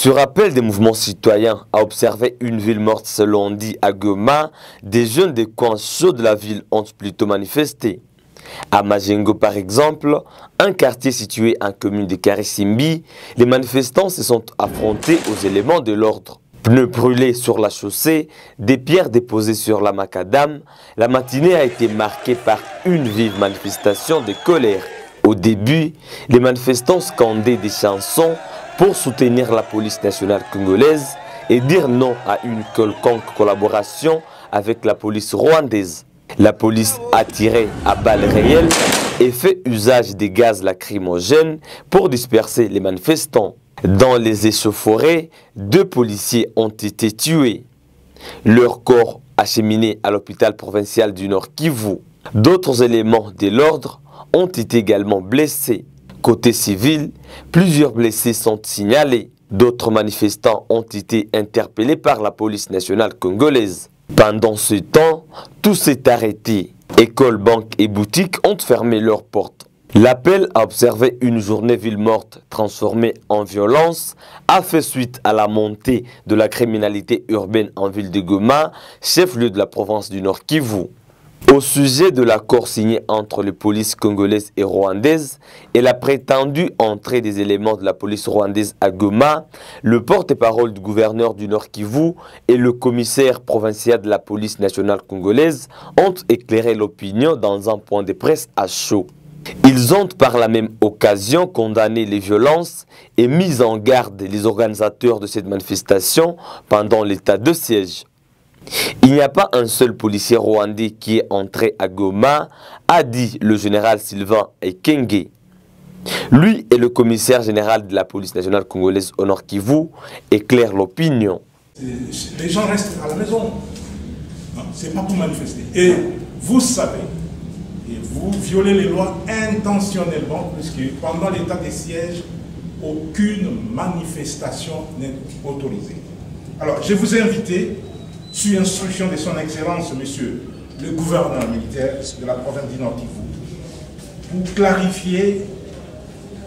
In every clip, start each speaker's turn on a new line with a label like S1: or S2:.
S1: Sur appel des mouvements citoyens à observer une ville morte ce lundi à Goma, des jeunes des coins chauds de la ville ont plutôt manifesté. À Majengo par exemple, un quartier situé en commune de Karisimbi, les manifestants se sont affrontés aux éléments de l'ordre. Pneus brûlés sur la chaussée, des pierres déposées sur la macadam, la matinée a été marquée par une vive manifestation de colère. Au début, les manifestants scandaient des chansons pour soutenir la police nationale congolaise et dire non à une quelconque collaboration avec la police rwandaise. La police a tiré à balles réelles et fait usage des gaz lacrymogènes pour disperser les manifestants. Dans les échauffourées, 2 policiers ont été tués. Leur corps acheminés à l'hôpital provincial du Nord Kivu. D'autres éléments de l'ordre ont été également blessés. Côté civil, plusieurs blessés sont signalés. D'autres manifestants ont été interpellés par la police nationale congolaise. Pendant ce temps, tout s'est arrêté. Écoles, banques et boutiques ont fermé leurs portes. L'appel à observer une journée ville morte transformée en violence a fait suite à la montée de la criminalité urbaine en ville de Goma, chef-lieu de la province du Nord Kivu. Au sujet de l'accord signé entre les polices congolaises et rwandaises et la prétendue entrée des éléments de la police rwandaise à Goma, le porte-parole du gouverneur du Nord Kivu et le commissaire provincial de la police nationale congolaise ont éclairé l'opinion dans un point de presse à chaud. Ils ont par la même occasion condamné les violences et mis en garde les organisateurs de cette manifestation pendant l'état de siège. Il n'y a pas un seul policier rwandais qui est entré à Goma, a dit le général Sylvain Ekenge. Lui et le commissaire général de la police nationale congolaise au Nord Kivu éclairent l'opinion.
S2: Les gens restent à la maison. Ce n'est pas pour manifester. Et vous savez, et vous violez les lois intentionnellement, puisque pendant l'état de siège, aucune manifestation n'est autorisée. Alors, je vous ai invité, sous instruction de son Excellence, Monsieur le gouverneur militaire de la province du Nord Kivu, pour clarifier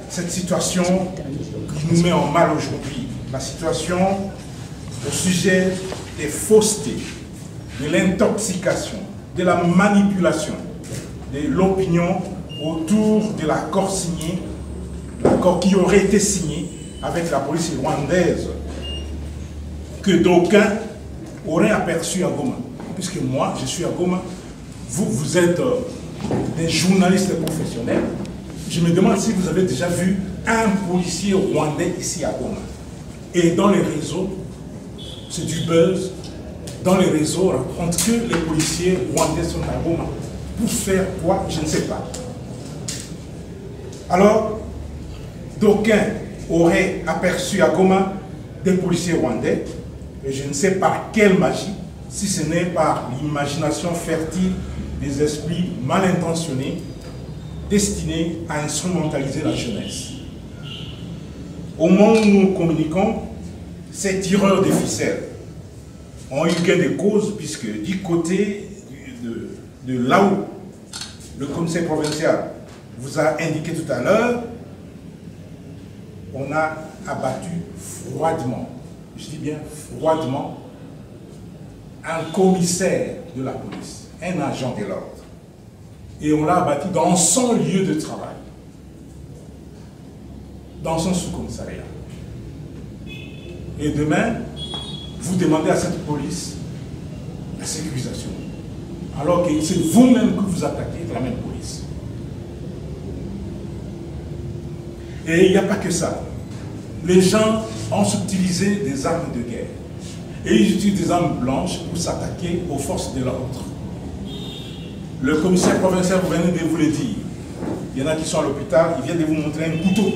S2: cette situation qui nous met en mal aujourd'hui. La situation au sujet des faussetés, de l'intoxication, de la manipulation, de l'opinion autour de l'accord signé, l'accord qui aurait été signé avec la police rwandaise, que d'aucuns aurait aperçu à Goma. Puisque moi, je suis à Goma, vous êtes des journalistes professionnels. Je me demande si vous avez déjà vu un policier rwandais ici à Goma. Et dans les réseaux, c'est du buzz. Dans les réseaux, on raconte que les policiers rwandais sont à Goma. Pour faire quoi, je ne sais pas. Alors, d'aucuns auraient aperçu à Goma des policiers rwandais. Et je ne sais par quelle magie, si ce n'est par l'imagination fertile des esprits mal intentionnés destinés à instrumentaliser la jeunesse. Au moment où nous communiquons, ces tireurs de ficelles ont eu gain de cause, puisque du côté de là où le commissaire provincial vous a indiqué tout à l'heure, on a abattu froidement, je dis bien froidement, un commissaire de la police, un agent de l'ordre. Et on l'a abattu dans son lieu de travail, dans son sous-commissariat. Et demain, vous demandez à cette police la sécurisation, alors que c'est vous-même que vous attaquez la même police. Et il n'y a pas que ça. Les gens ont utilisé des armes de guerre. Et ils utilisent des armes blanches pour s'attaquer aux forces de l'ordre. Le commissaire provincial, vous venez de vous le dire, il y en a qui sont à l'hôpital, il vient de vous montrer un couteau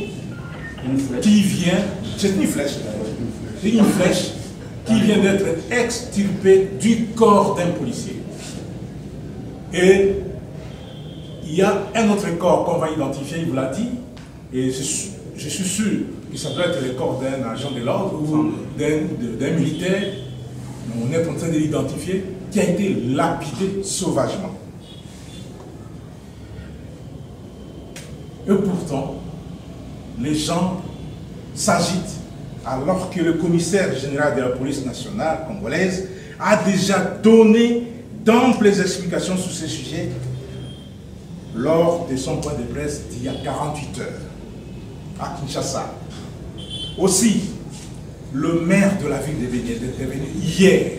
S2: qui vient, c'est une flèche, c'est une flèche qui vient d'être extirpée du corps d'un policier. Et il y a un autre corps qu'on va identifier, il vous l'a dit, et je suis sûr que ça doit être le corps d'un agent de l'ordre ou d'un militaire, on est en train de l'identifier, qui a été lapidé sauvagement. Et pourtant, les gens s'agitent alors que le commissaire général de la police nationale congolaise a déjà donné d'amples explications sur ce sujet lors de son point de presse d'il y a 48 heures à Kinshasa. Aussi, le maire de la ville de Béni est intervenu hier.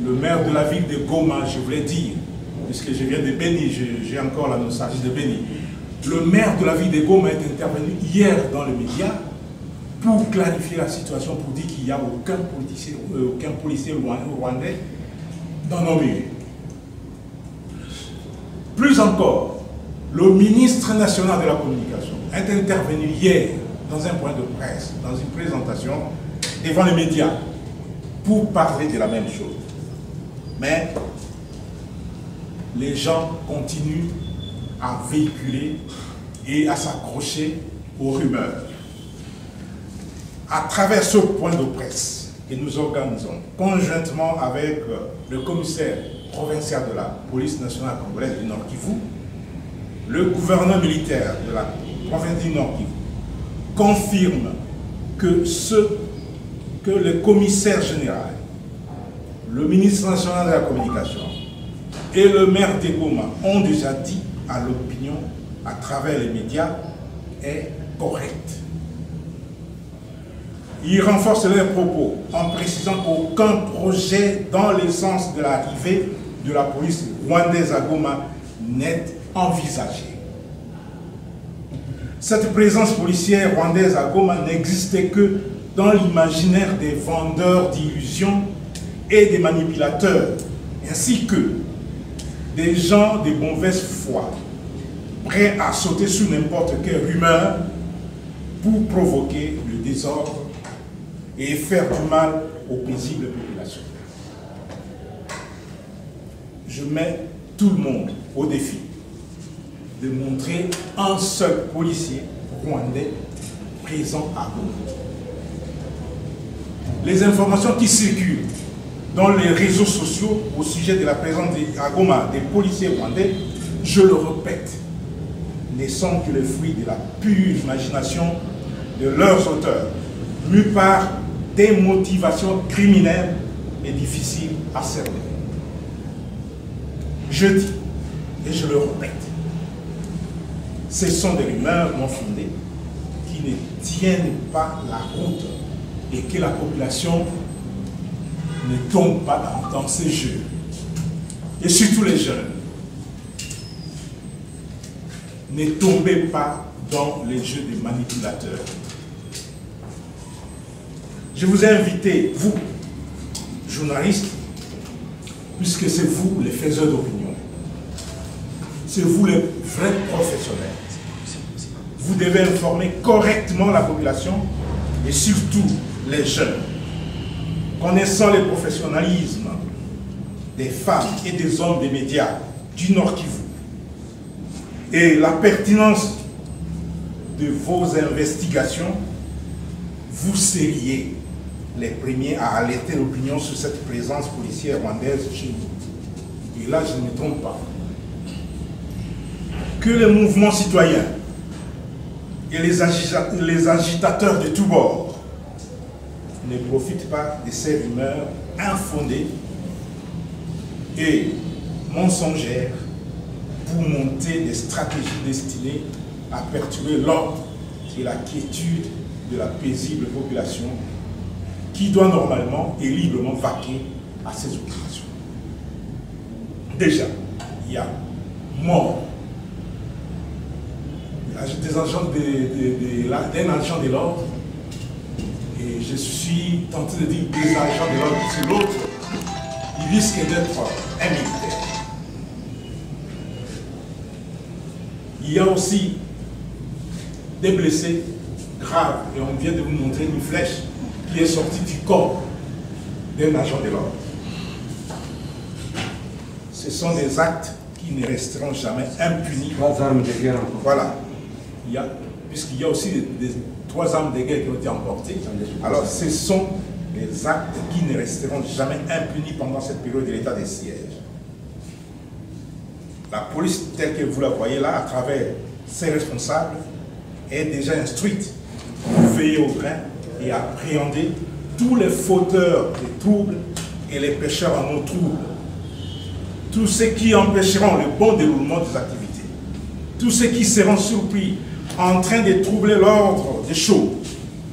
S2: Le maire de la ville de Goma, je voulais dire, puisque je viens de Béni, j'ai encore la nostalgie de Béni. Le maire de la ville de Goma est intervenu hier dans le média pour clarifier la situation, pour dire qu'il n'y a aucun policier rwandais dans nos milieux. Plus encore, le ministre national de la communication est intervenu hier dans un point de presse, dans une présentation devant les médias, pour parler de la même chose. Mais les gens continuent à véhiculer et à s'accrocher aux rumeurs. À travers ce point de presse que nous organisons, conjointement avec le commissaire provincial de la police nationale congolaise du Nord Kivu, le gouverneur militaire de la province du Nord Kivu confirme que le commissaire général, le ministre national de la communication et le maire de Goma ont déjà dit à l'opinion à travers les médias est correct. Ils renforcent leurs propos en précisant qu'aucun projet dans le sens de l'arrivée de la police rwandaise à Goma n'est envisagé. Cette présence policière rwandaise à Goma n'existait que dans l'imaginaire des vendeurs d'illusions et des manipulateurs, ainsi que des gens de mauvaise foi, prêts à sauter sur n'importe quelle rumeur pour provoquer le désordre et faire du mal aux paisibles populations. Je mets tout le monde au défi de montrer un seul policier rwandais présent à Goma. Les informations qui circulent dans les réseaux sociaux au sujet de la présence à Goma des policiers rwandais, je le répète, ne sont que le fruit de la pure imagination de leurs auteurs, mus par des motivations criminelles et difficiles à cerner. Je dis, et je le répète, ce sont des rumeurs non fondées qui ne tiennent pas la route et que la population ne tombe pas dans ces jeux. Et surtout les jeunes, ne tombez pas dans les jeux des manipulateurs. Je vous ai invité, vous, journalistes, puisque c'est vous les faiseurs d'opinion, c'est vous les vrais professionnels. Vous devez informer correctement la population et surtout les jeunes. Connaissant le professionnalisme des femmes et des hommes des médias du Nord Kivu et la pertinence de vos investigations, vous seriez les premiers à alerter l'opinion sur cette présence policière rwandaise chez nous. Et là, je ne me trompe pas. Que les mouvements citoyens et les agitateurs de tous bords ne profitent pas de ces rumeurs infondées et mensongères pour monter des stratégies destinées à perturber l'ordre et la quiétude de la paisible population qui doit normalement et librement vaquer à ces occupations. Déjà, il y a mort des agents d'un agent de l'ordre, et je suis tenté de dire des agents de l'ordre sur l'autre, il risque d'être un militaire. Il y a aussi des blessés graves, et on vient de vous montrer une flèche qui est sortie du corps d'un agent de l'ordre. Ce sont des actes qui ne resteront jamais impunis.
S3: 3 armes de guerre encore.
S2: Voilà. Puisqu'il y a aussi 3 armes de guerre qui ont été emportées. Alors ce sont des actes qui ne resteront jamais impunis pendant cette période de l'état de siège. La police, telle que vous la voyez là, à travers ses responsables, est déjà instruite pour veiller au grain et appréhender tous les fauteurs des troubles et les pécheurs en eau trouble, tous ceux qui empêcheront le bon déroulement des activités, tous ceux qui seront surpris en train de troubler l'ordre des choses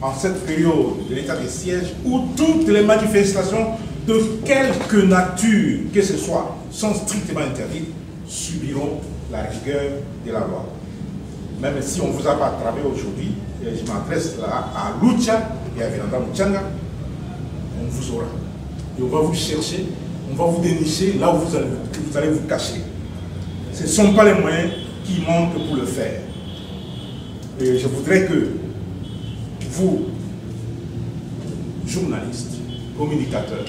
S2: en cette période de l'état de siège où toutes les manifestations de quelque nature que ce soit sont strictement interdites, subiront la rigueur de la loi. Même si on ne vous a pas attrapé aujourd'hui, et je m'adresse là à Lucha et à Viranda Muchanga, on vous aura. Et on va vous chercher, on va vous dénicher là où vous allez vous cacher. Ce ne sont pas les moyens qui manquent pour le faire. Et je voudrais que vous, journalistes, communicateurs,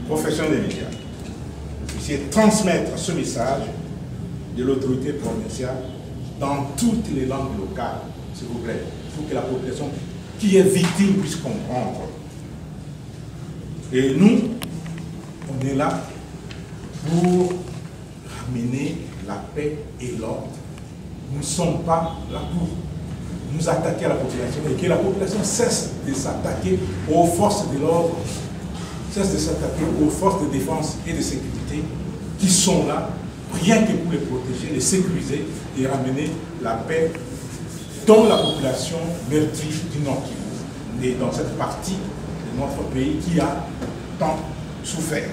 S2: professionnels des médias, puissiez transmettre ce message de l'autorité provinciale dans toutes les langues locales, s'il vous plaît, pour que la population qui est victime puisse comprendre. Et nous, on est là pour ramener la paix et l'ordre. Nous ne sommes pas là pour nous attaquer à la population et que la population cesse de s'attaquer aux forces de l'ordre, cesse de s'attaquer aux forces de défense et de sécurité qui sont là rien que pour les protéger, les sécuriser et ramener la paix dans la population meurtrie du Nord Kivu et dans cette partie de notre pays qui a tant souffert.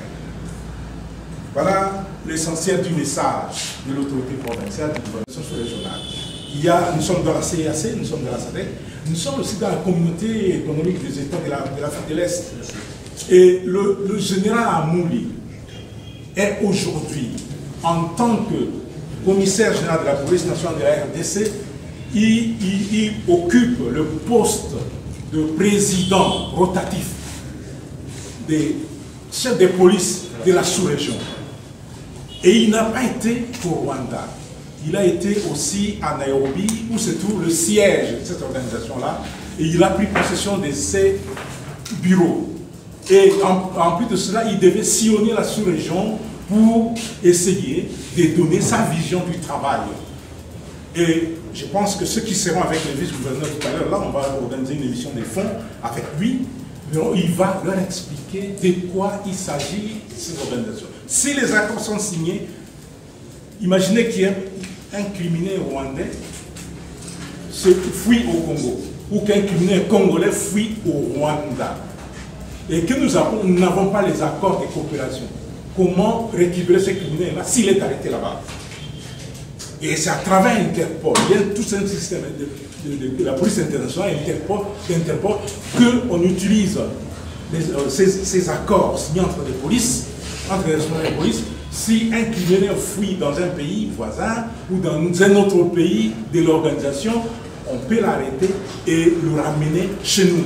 S2: Voilà l'essentiel du message de l'autorité provinciale de gouvernement régionale. Nous sommes dans la CEAC, nous sommes dans la SADC, nous sommes aussi dans la communauté économique des États de l'Afrique de l'Est. Et le général Amouli est aujourd'hui, en tant que commissaire général de la police nationale de la RDC, il occupe le poste de président rotatif des chefs de police de la sous-région. Et il n'a pas été au Rwanda. Il a été aussi à Nairobi, où se trouve le siège de cette organisation-là. Et il a pris possession de ses bureaux. Et en plus de cela, il devait sillonner la sous-région pour essayer de donner sa vision du travail. Et je pense que ceux qui seront avec le vice-gouverneur tout à l'heure, là, on va organiser une émission des fonds avec lui. Il va leur expliquer de quoi il s'agit de ces organisations. Si les accords sont signés, imaginez qu'il y ait un criminel rwandais se fuit au Congo, ou qu'un criminel congolais fuit au Rwanda, et que nous n'avons pas les accords de coopération. Comment récupérer ce criminel-là s'il est arrêté là-bas? Et c'est à travers Interpol, il y a tout un système de la police internationale, Interpol, qu'on utilise ces accords signés entre les polices, entre les responsables de police. Si un criminel fuit dans un pays voisin ou dans un autre pays de l'organisation, on peut l'arrêter et le ramener chez nous.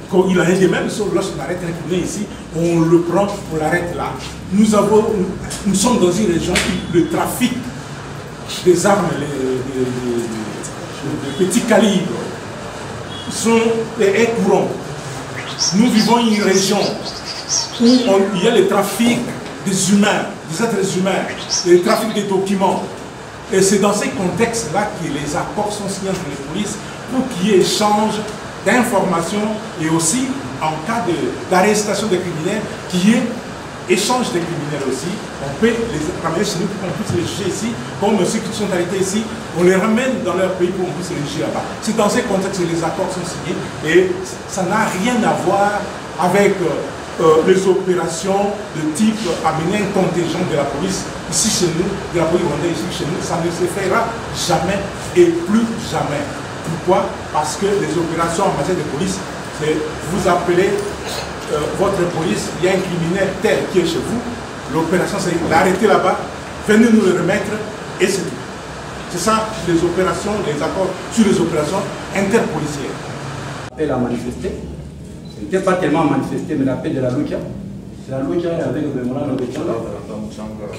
S2: Quand il en est de même, lorsqu'on arrête un criminel ici, on le prend, on l'arrête là. Nous sommes dans une région où le trafic des armes, les petits calibres, est courant. Nous vivons une région où il y a le trafic des humains, des êtres humains, le trafic des documents. Et c'est dans ces contextes-là que les accords sont signés entre les polices pour qu'il y ait échange d'informations et aussi, en cas d'arrestation des criminels, qu'il y ait échange des criminels aussi. On peut les ramener chez nous pour qu'on puisse les juger ici, comme ceux qui sont arrêtés ici, on les ramène dans leur pays pour qu'on puisse les juger là-bas. C'est dans ces contextes que les accords sont signés et ça n'a rien à voir avec les opérations de type amener un contingent de la police ici chez nous, de la police rwandaise ici chez nous. Ça ne se fera jamais et plus jamais. Pourquoi? Parce que les opérations en matière de police, c'est vous appelez votre police, il y a un criminel tel qui est chez vous, l'opération c'est l'arrêter là-bas, venez nous le remettre et c'est tout. C'est ça les opérations, les accords sur les opérations interpolicières.
S3: L'appel à manifester, ce n'était pas tellement manifester, mais l'appel de la Lucha. C'est la Lucha avec le mémorandum de Tchanga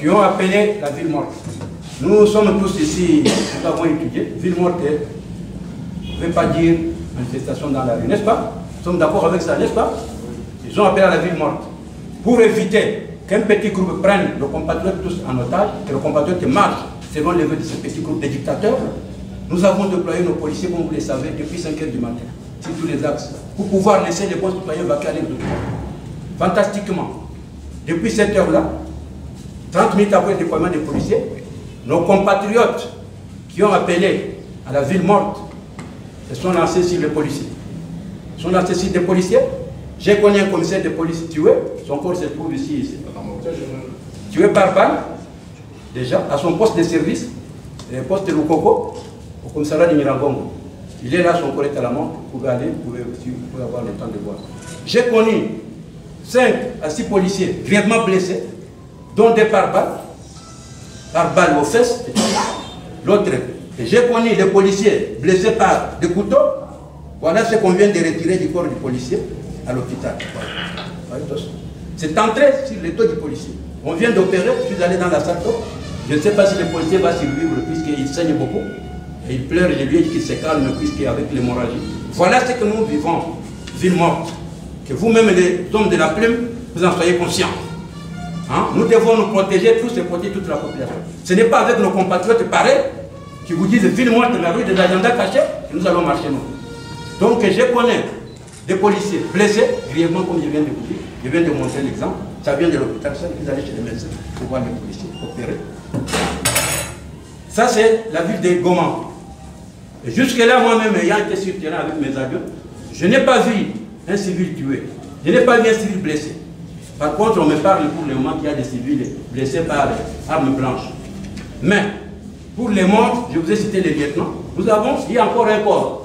S3: qui ont appelé la ville morte. Nous sommes tous ici, nous avons étudié, ville morte ne veut pas dire manifestation dans la rue, n'est-ce pas? Nous sommes d'accord avec ça, n'est-ce pas? Ils ont appelé à la ville morte pour éviter qu'un petit groupe prenne le compatriote tous en otage, que le compatriote marche selon les vœux de ce petit groupe de dictateurs. Nous avons déployé nos policiers, comme vous le savez, depuis 5 h du matin. sur tous les axes, pour pouvoir laisser les bons citoyens vaquer les documents. Fantastiquement, depuis cette heure-là, 30 minutes après le déploiement des policiers, nos compatriotes qui ont appelé à la ville morte se sont lancés sur les policiers. Ils sont lancés sur des policiers. J'ai connu un commissaire de police tué, son corps se trouve ici. Tué par balle, déjà, à son poste de service, le poste de Lukoko, au commissariat de Mirangongo. Il est là, son corps est à la mort, vous pouvez aller, vous pouvez avoir le temps de voir. J'ai connu 5 à 6 policiers grièvement blessés, dont des par balle aux fesses, l'autre. Et j'ai connu les policiers blessés par des couteaux. Voilà ce qu'on vient de retirer du corps du policier à l'hôpital. C'est entré sur le dos du policier. On vient d'opérer, je suis allé dans la salle d'eau. Je ne sais pas si le policier va survivre puisqu'il saigne beaucoup. Et il pleure, je lui ai dit qu'il se calme puisqu'avec l'hémorragie. Voilà ce que nous vivons, ville morte. Que vous-même, les hommes de la plume, vous en soyez conscients. Hein? Nous devons nous protéger tous et protéger toute la population. Ce n'est pas avec nos compatriotes pareils qui vous disent ville morte, la rue des agendas cachés, que nous allons marcher nous. Donc je connais des policiers blessés, grièvement comme je viens de vous dire, je viens de montrer l'exemple, ça vient de l'hôpital, ça, vous allez chez les médecins pour voir les policiers opérer. Ça c'est la ville de Goma. Et jusque-là, moi-même, ayant été sur le terrain avec mes avions, je n'ai pas vu un civil tué, je n'ai pas vu un civil blessé. Par contre, on me parle pour le moment qu'il y a des civils blessés par armes blanches. Mais, pour les morts, je vous ai cité les lieutenants, il y a encore un corps.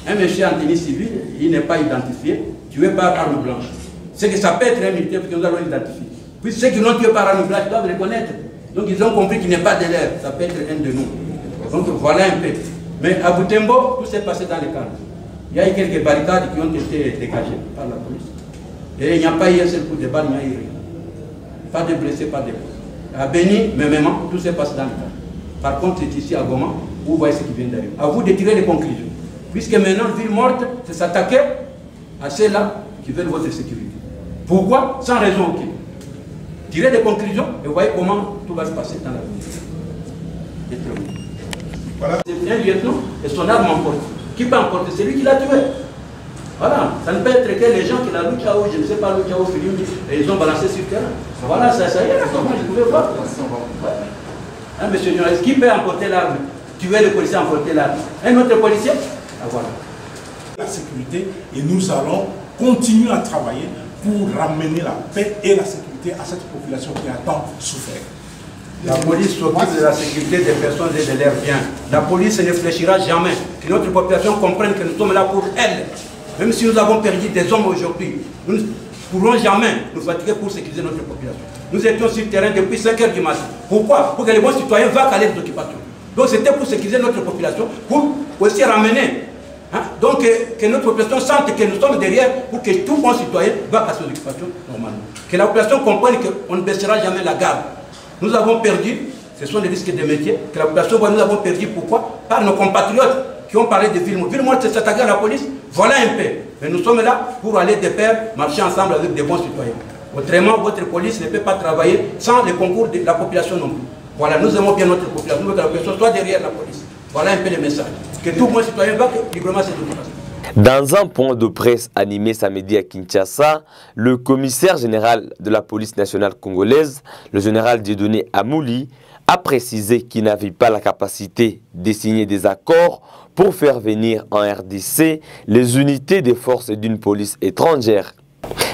S3: Un monsieur en tenue civile, il n'est pas identifié, tué par arme blanche. C'est que ça peut être un militaire que nous allons identifier. Puis ceux qui l'ont tué par arme blanche doivent le connaître. Donc ils ont compris qu'il n'est pas de l'air, ça peut être un de nous. Donc voilà un peu. Mais à Butembo, tout s'est passé dans le calme. Il y a eu quelques barricades qui ont été dégagées par la police. Et il n'y a pas eu un seul coup de balle, il n'y a eu rien. Pas de blessés, pas de blessés. À Béni, même, tout s'est passé dans le calme. Par contre, c'est ici à Goma, où vous voyez ce qui vient d'arriver. À vous de tirer les conclusions. Puisque maintenant, ville morte, c'est s'attaquer à ceux-là qui veulent votre sécurité. Pourquoi? Sans raison aucune. Tirez des conclusions et vous voyez comment tout va se passer dans la vie. Voilà. C'est un lieutenant et son arme emporte. Qui peut emporter? C'est lui qui l'a tué. Voilà. Ça ne peut être que les gens qui l'ont lu, je ne sais pas, le film, et ils ont balancé sur le terrain. Voilà, ça y est, comment je pouvais voir. Ouais. Hein, monsieur Journaliste, qui peut emporter l'arme? Tuer le policier, emporter l'arme. Un autre policier? Ah, voilà.
S2: La sécurité, et nous allons continuer à travailler pour ramener la paix et la sécurité à cette population qui a tant souffert.
S3: La police s'occupe de la sécurité des personnes et de leurs biens. La police ne fléchira jamais. Que notre population comprenne que nous sommes là pour elle. Même si nous avons perdu des hommes aujourd'hui, nous ne pourrons jamais nous fatiguer pour sécuriser notre population. Nous étions sur le terrain depuis 5 h du matin. Pourquoi? Pour que les bons citoyens vaquent à l'aide d'occupation. Donc c'était pour sécuriser notre population, pour aussi ramener. Hein? Donc que notre population sente que nous sommes derrière pour que tout bon citoyen vaque à ses occupations normalement. Que la population comprenne qu'on ne baissera jamais la garde. Nous avons perdu, ce sont des risques de métier, que la population voit, nous avons perdu pourquoi? Par nos compatriotes qui ont parlé de ville morte. Ville morte, c'est s'attaquer à la police, voilà un peu. Mais nous sommes là pour aller de pair, marcher ensemble avec des bons citoyens. Autrement, votre police ne peut pas travailler sans le concours de la population non plus. Voilà, nous aimons bien notre population, nous voulons que la population soit derrière la police. Voilà un peu le message. Que tout bon citoyen va librement se déplacer.
S1: Dans un point de presse animé samedi à Kinshasa, le commissaire général de la police nationale congolaise, le général Dieudonné Amouli, a précisé qu'il n'avait pas la capacité de signer des accords pour faire venir en RDC les unités des forces d'une police étrangère.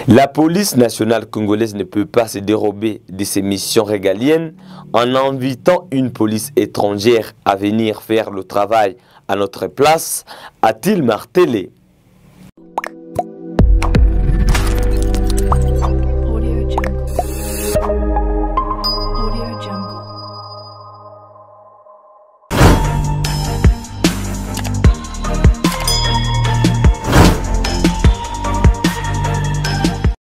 S1: La police nationale congolaise ne peut pas se dérober de ses missions régaliennes en invitant une police étrangère à venir faire le travail à notre place, a-t-il martelé.